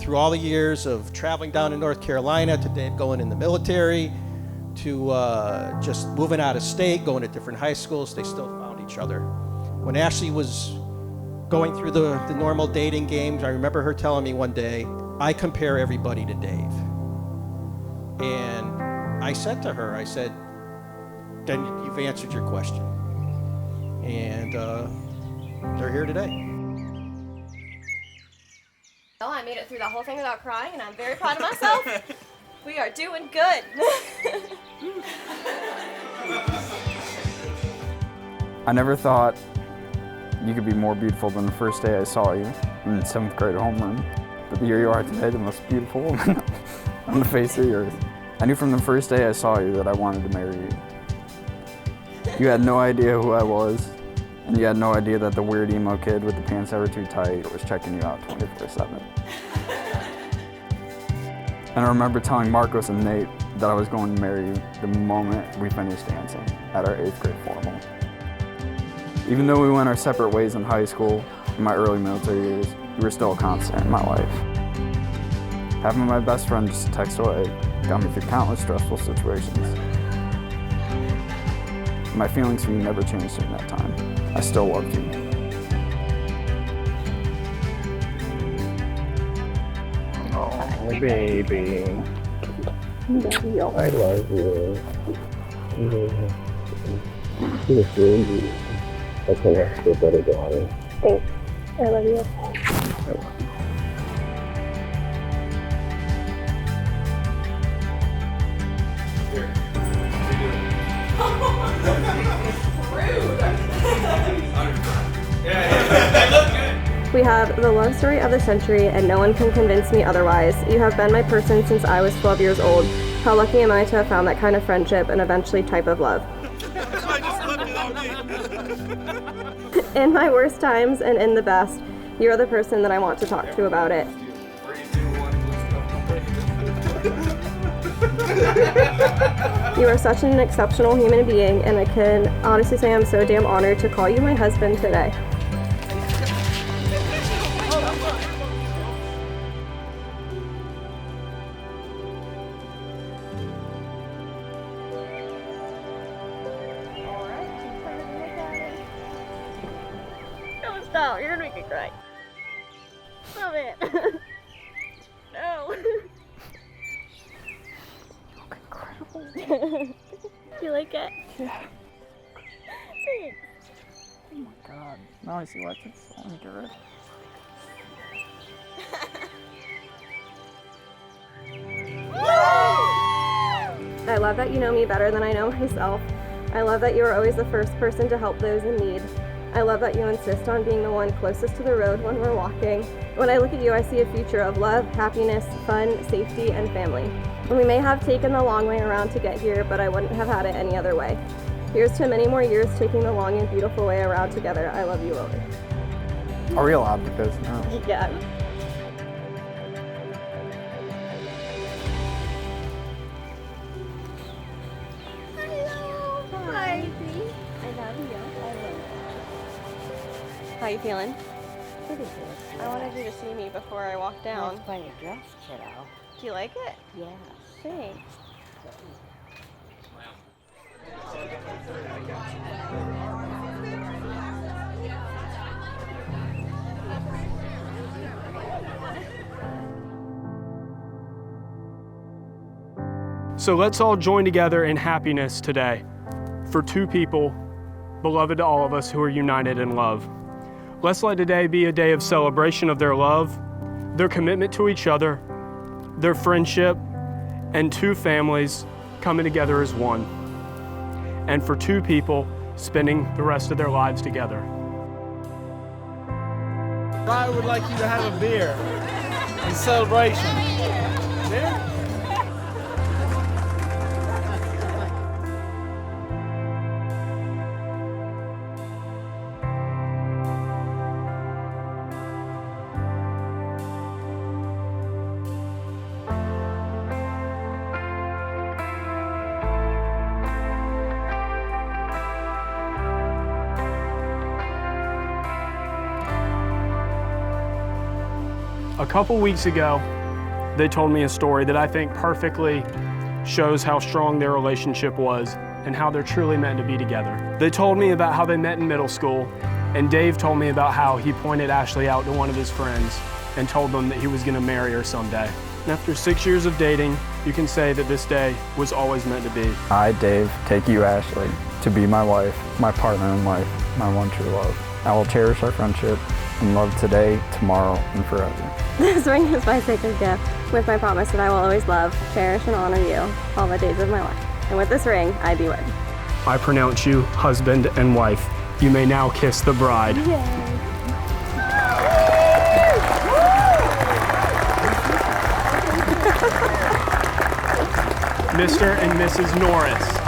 through all the years of traveling down to North Carolina, to Dave going in the military, to just moving out of state, going to different high schools, they still found each other. When Ashley was going through the normal dating games, I remember her telling me one day, I compare everybody to Dave. And I said to her, I said, then you've answered your question. And they're here today. Well, I made it through that whole thing without crying, and I'm very proud of myself. We are doing good. I never thought you could be more beautiful than the first day I saw you in 7th grade homeroom. But here you are today, the most beautiful woman on the face of the earth. I knew from the first day I saw you that I wanted to marry you. You had no idea who I was, and you had no idea that the weird emo kid with the pants that were too tight was checking you out 24/7. And I remember telling Marcos and Nate that I was going to marry you the moment we finished dancing at our 8th grade formal. Even though we went our separate ways in high school, in my early military years, you were still a constant in my life. Having my best friend just text away got me through countless stressful situations. My feelings for you never changed during that time. I still loved you. Oh, baby. I love you. You're so I can't ask for a better daughter. Thanks. I love you. We have the love story of the century, and no one can convince me otherwise. You have been my person since I was 12 years old. How lucky am I to have found that kind of friendship and eventually type of love. In my worst times and in the best, you are the person that I want to talk to about it. You are such an exceptional human being, and I can honestly say I'm so damn honored to call you my husband today. Don't stop, you're gonna make me cry. Stop it. No. Incredible. You like it? Yeah. Thanks. Oh my god. Now I see why it's so good. I love that you know me better than I know myself. I love that you are always the first person to help those in need. I love that you insist on being the one closest to the road when we're walking. When I look at you, I see a future of love, happiness, fun, safety, and family. And we may have taken the long way around to get here, but I wouldn't have had it any other way. Here's to many more years taking the long and beautiful way around together. I love you, Willow. Are we allowed to kiss now? Yeah. Hello. Hi. I love you. How you feeling? Pretty good. I wanted you to see me before I walked down. That's quite a dress, kiddo. Do you like it? Yeah. Thanks. So let's all join together in happiness today for two people, beloved to all of us, who are united in love. Let's let today be a day of celebration of their love, their commitment to each other, their friendship, and two families coming together as one. And for two people spending the rest of their lives together. I would like you to have a beer in celebration. Beer? A couple weeks ago, they told me a story that I think perfectly shows how strong their relationship was and how they're truly meant to be together. They told me about how they met in middle school, and Dave told me about how he pointed Ashley out to one of his friends and told them that he was gonna marry her someday. And after 6 years of dating, you can say that this day was always meant to be. I, Dave, take you, Ashley, to be my wife, my partner in life, my one true love. I will cherish our friendship and love today, tomorrow, and forever. This ring is my sacred gift, with my promise that I will always love, cherish, and honor you all the days of my life. And with this ring, I be wed. I pronounce you husband and wife. You may now kiss the bride. Mr. and Mrs. Norris.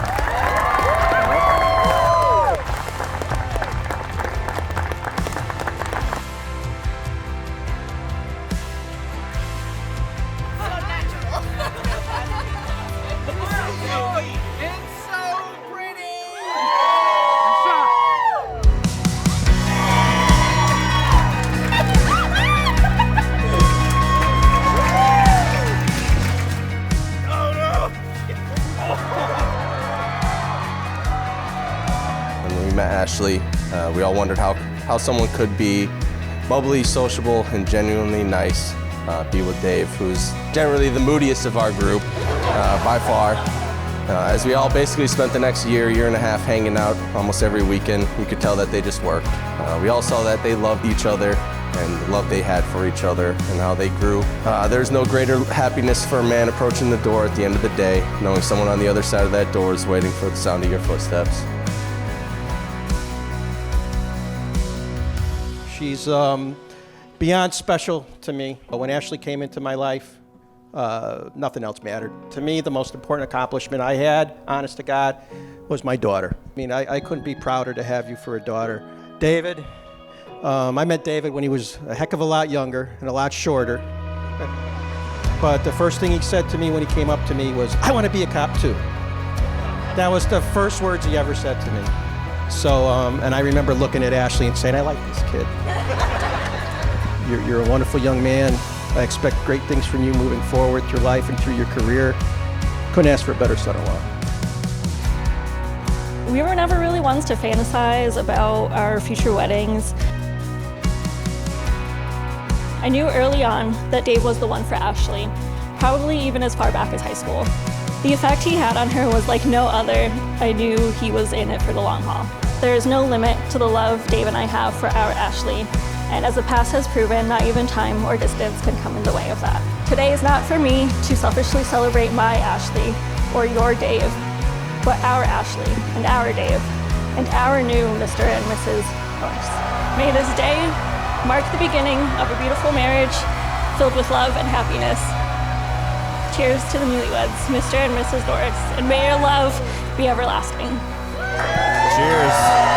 When we met Ashley, we all wondered how someone could be bubbly, sociable, and genuinely nice, be with Dave, who's generally the moodiest of our group, by far. As we all basically spent the next year and a half hanging out almost every weekend, you could tell that they just worked. We all saw that they loved each other and the love they had for each other and how they grew. There's no greater happiness for a man approaching the door at the end of the day, knowing someone on the other side of that door is waiting for the sound of your footsteps. She's beyond special to me. But when Ashley came into my life, nothing else mattered. To me, the most important accomplishment I had, honest to God, was my daughter. I mean, I couldn't be prouder to have you for a daughter. David, I met David when he was a heck of a lot younger and a lot shorter. But the first thing he said to me when he came up to me was, "I want to be a cop too." That was the first words he ever said to me. So, and I remember looking at Ashley and saying, "I like this kid. You're a wonderful young man. I expect great things from you moving forward through life and through your career." Couldn't ask for a better son-in-law. We were never really ones to fantasize about our future weddings. I knew early on that Dave was the one for Ashley, probably even as far back as high school. The effect he had on her was like no other. I knew he was in it for the long haul. There is no limit to the love Dave and I have for our Ashley, and as the past has proven, not even time or distance can come in the way of that. Today is not for me to selfishly celebrate my Ashley or your Dave, but our Ashley and our Dave and our new Mr. and Mrs. Norris. May this day mark the beginning of a beautiful marriage filled with love and happiness. Cheers to the newlyweds, Mr. and Mrs. Norris, and may your love be everlasting. Cheers.